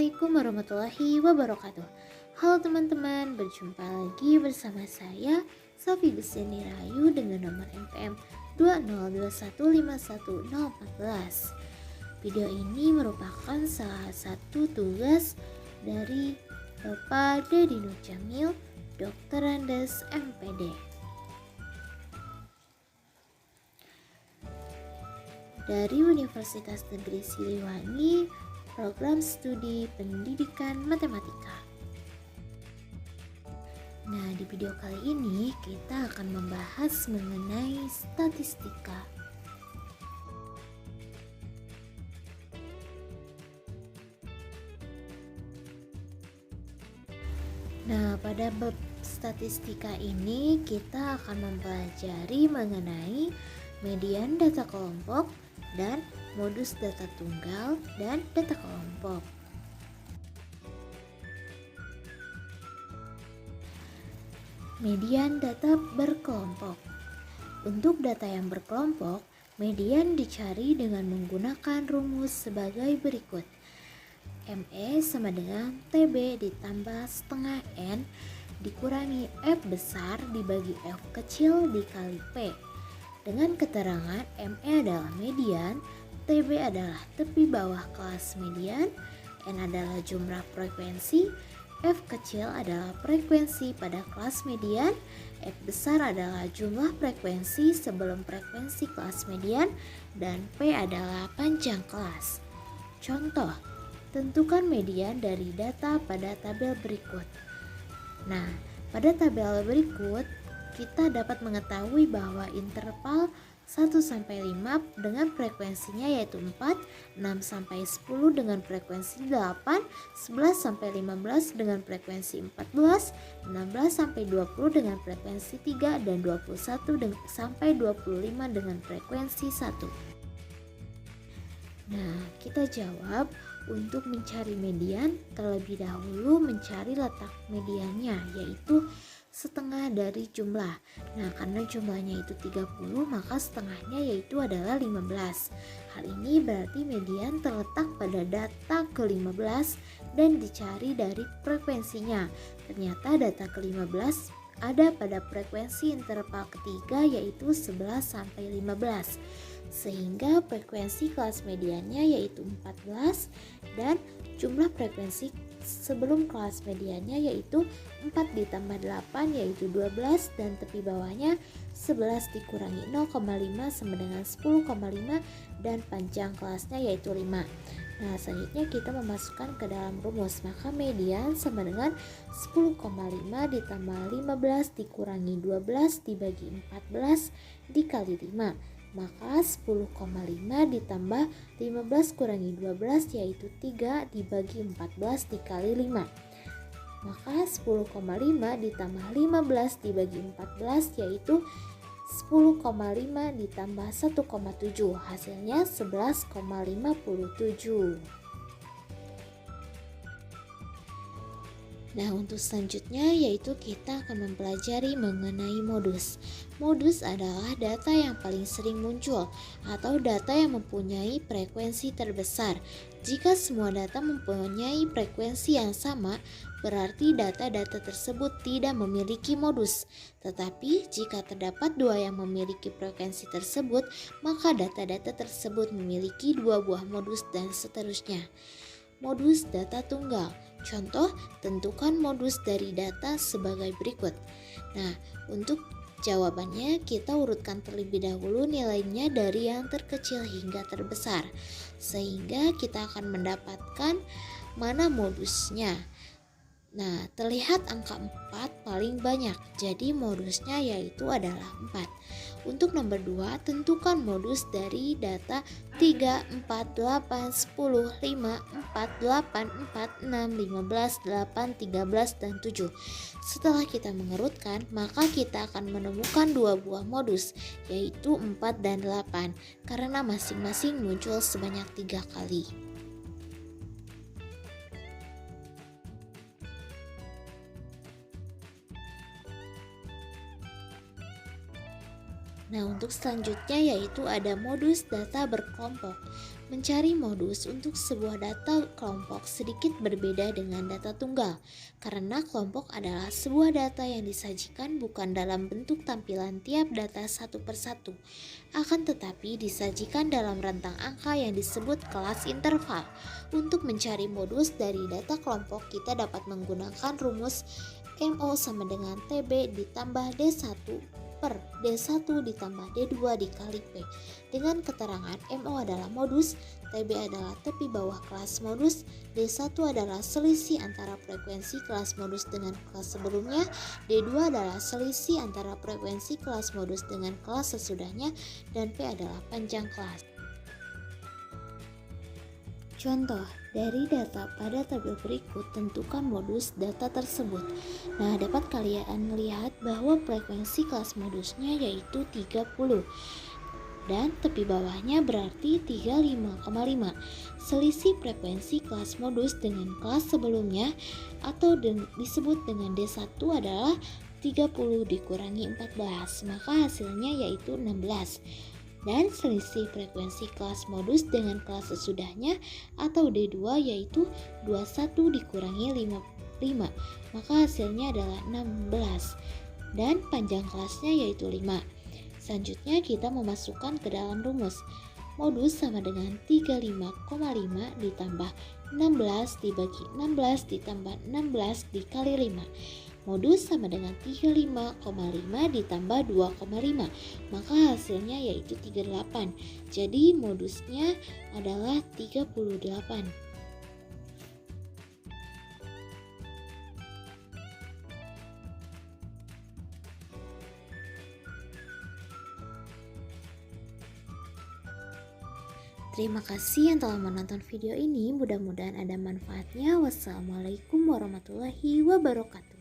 Assalamualaikum warahmatullahi wabarakatuh. Halo teman-teman, berjumpa lagi bersama saya Safi Beseni Rayu dengan nomor NPM 202151014. Video ini merupakan salah satu tugas dari Bapak Dedi Nur Jamil, Dr. Andes MPD. Dari Universitas Negeri Siliwangi, program studi pendidikan matematika. Nah, di video kali ini kita akan membahas mengenai statistika. Nah, pada bab statistika ini kita akan mempelajari mengenai median data kelompok dan modus data tunggal dan data kelompok. Median data berkelompok. Untuk data yang berkelompok, median dicari dengan menggunakan rumus sebagai berikut. ME sama dengan TB ditambah setengah N dikurangi F besar dibagi F kecil dikali P. Dengan keterangan ME adalah median, TB adalah tepi bawah kelas median, N adalah jumlah frekuensi, F kecil adalah frekuensi pada kelas median, F besar adalah jumlah frekuensi sebelum frekuensi kelas median, dan P adalah panjang kelas. Contoh, tentukan median dari data pada tabel berikut. Nah, pada tabel berikut kita dapat mengetahui bahwa interval 1-5 dengan frekuensinya yaitu 4, 6-10 dengan frekuensi 8, 11-15 dengan frekuensi 14, 16-20 dengan frekuensi 3, dan 21-25 dengan frekuensi 1. Nah, kita jawab untuk mencari median terlebih dahulu mencari letak mediannya yaitu setengah dari jumlah. Nah, karena jumlahnya itu 30, maka setengahnya yaitu adalah 15. Hal ini berarti median terletak pada data ke-15 dan dicari dari frekuensinya. Ternyata data ke-15 ada pada frekuensi interval ketiga yaitu 11-15. Sehingga frekuensi kelas mediannya yaitu 14 dan jumlah frekuensi sebelum kelas mediannya yaitu 4 ditambah 8 yaitu 12 dan tepi bawahnya 11 dikurangi 0,5 sama dengan 10,5 dan panjang kelasnya yaitu 5. Nah, selanjutnya kita memasukkan ke dalam rumus, maka median sama dengan 10,5 ditambah 15 dikurangi 12 dibagi 14 dikali 5. Maka 10,5 ditambah 15 kurangi 12 yaitu 3 dibagi 14 dikali 5. Maka 10,5 ditambah 15 dibagi 14 yaitu 10,5 ditambah 1,7 hasilnya 11,57. Nah, untuk selanjutnya yaitu kita akan mempelajari mengenai modus. Modus adalah data yang paling sering muncul atau data yang mempunyai frekuensi terbesar. Jika semua data mempunyai frekuensi yang sama, berarti data-data tersebut tidak memiliki modus. Tetapi jika terdapat dua yang memiliki frekuensi tersebut, maka data-data tersebut memiliki dua buah modus dan seterusnya. Modus data tunggal. Contoh, tentukan modus dari data sebagai berikut. Nah, untuk jawabannya kita urutkan terlebih dahulu nilainya dari yang terkecil hingga terbesar. Sehingga kita akan mendapatkan mana modusnya. Nah, terlihat angka 4 paling banyak, jadi modusnya yaitu adalah 4. Untuk nomor 2, tentukan modus dari data 3, 4, 8, 10, 5, 4, 8, 4, 6, 15, 8, 13, dan 7. Setelah kita mengerutkan, maka kita akan menemukan dua buah modus, yaitu 4 dan 8, karena masing-masing muncul sebanyak 3 kali. Nah, untuk selanjutnya yaitu ada modus data berkelompok. Mencari modus untuk sebuah data kelompok sedikit berbeda dengan data tunggal, karena kelompok adalah sebuah data yang disajikan bukan dalam bentuk tampilan tiap data satu persatu, akan tetapi disajikan dalam rentang angka yang disebut kelas interval. Untuk mencari modus dari data kelompok, kita dapat menggunakan rumus MO sama dengan TB ditambah D1 per D1 ditambah D2 dikali P. Dengan keterangan MO adalah modus, TB adalah tepi bawah kelas modus, D1 adalah selisih antara frekuensi kelas modus dengan kelas sebelumnya, D2 adalah selisih antara frekuensi kelas modus dengan kelas sesudahnya, dan P adalah panjang kelas. Contoh, dari data pada tabel berikut tentukan modus data tersebut. Nah, dapat kalian lihat bahwa frekuensi kelas modusnya yaitu 30 dan tepi bawahnya berarti 35,5. Selisih frekuensi kelas modus dengan kelas sebelumnya atau disebut dengan D1 adalah 30 dikurangi 14, maka hasilnya yaitu 16. Dan selisih frekuensi kelas modus dengan kelas sesudahnya atau D2 yaitu 21 dikurangi 5, maka hasilnya adalah 16. Dan panjang kelasnya yaitu 5. Selanjutnya kita memasukkan ke dalam rumus. Modus sama dengan 35,5 ditambah 16 dibagi 16 ditambah 16 dikali 5. Modus sama dengan 35,5 ditambah 2,5, maka hasilnya yaitu 38. Jadi modusnya adalah 38. Terima kasih yang telah menonton video ini. Mudah-mudahan ada manfaatnya. Wassalamualaikum warahmatullahi wabarakatuh.